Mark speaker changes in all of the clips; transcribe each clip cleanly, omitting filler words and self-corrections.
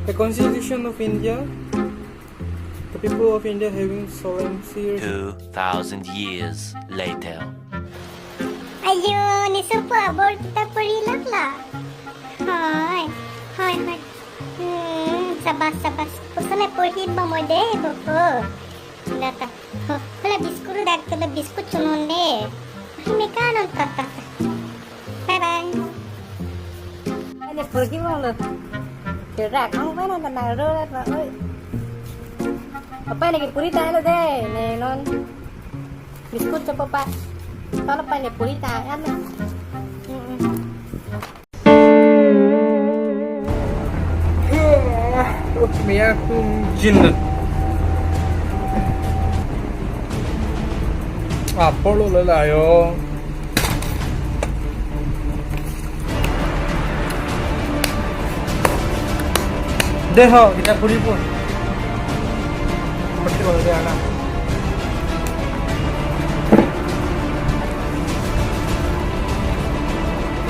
Speaker 1: The Constitution of India, the people of India having solemn series.
Speaker 2: 2,000 years later.
Speaker 3: Ayun, isa po, abor kita perilak lah. Hai, hai, hai. Sabas. Kusana purhid ba mo de, boko. Nata. Hala biskuru dak tala biskut sunon de. Hime kanon tata. Bye bye.
Speaker 4: Ini pergi mana? Gerak, kamu mana tenang dulu, Pak. Apa ini purita itu deh, nih non. Biskut coba Pak. Kalau apa ini purita kan?
Speaker 1: Mia kung jinnat. Apolo lalayo. Deho kita puri pun. Mesti kalau dia anak.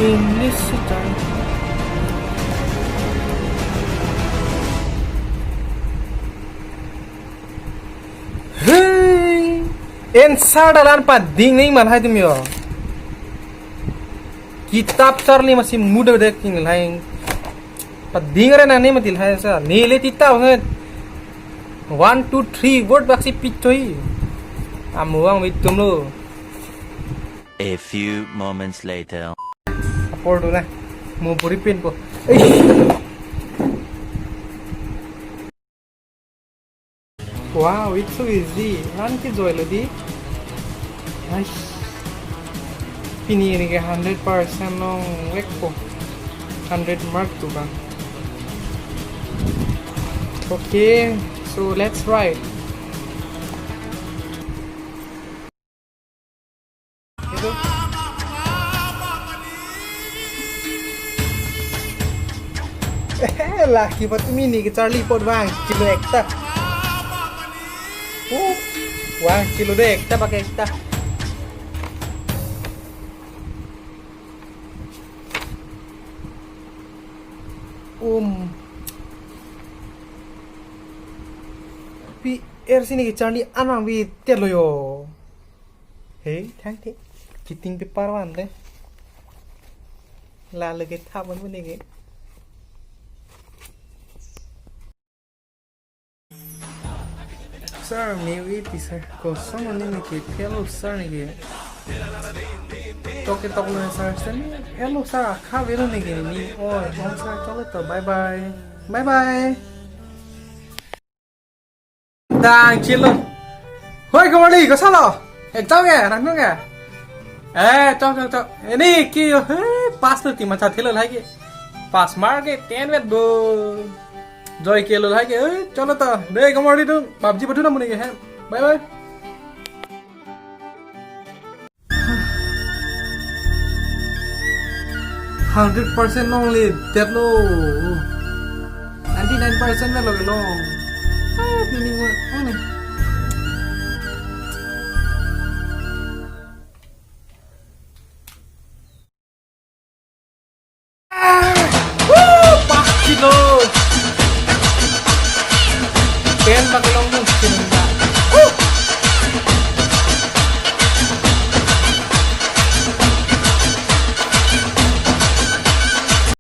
Speaker 1: English sih. Ensaadalan pading nih malai tuh mio. Kitab Charlie masih muda dek tinggal hai. Pading ada nani matil hai sa. Nile tita banget. 1, 2, 3 word baksi pitoi. Amuang bitum lo.
Speaker 2: A few moments later.
Speaker 1: Apor dulu lah. Mau puripin po. Wow, it's so easy. Nanti joy lagi. Nice. Ini 100% nong wekpo. 100 mark tuh bang. Okay, so let's try. Itu. Laki patu mini ke Charlie pot bang, kilo ekta. Wah, kilo deh, kita pakai kita. Sini Charlie anang bi telo yo. Hey, thang thế. Kiting paper wan deh. La lagi thap man bune ge. Sir, maybe sir. Kosong ni ke hello sir ni ge. Toke tok lo sir sen. Hello sir, kha velo ni ge ni. Oi, hom sir chalo to bye bye. Bye bye. Đang chiến luôn. Hoi cái đi có sao đâu? Hẹn cháu kìa, thằng nó kìa. Ê, cháu. Ini kêu, pass được thì mà chặt thế là hay kìa. Pass mar cái ten vết đồ. Rồi kêu là hay kìa, cho nó tờ. Đây có đi đâu. Bảo gì bắt thứ năm này kìa. Bye bye. $100% only dead low. 99% là lỗi long. Ini buat, oh nih.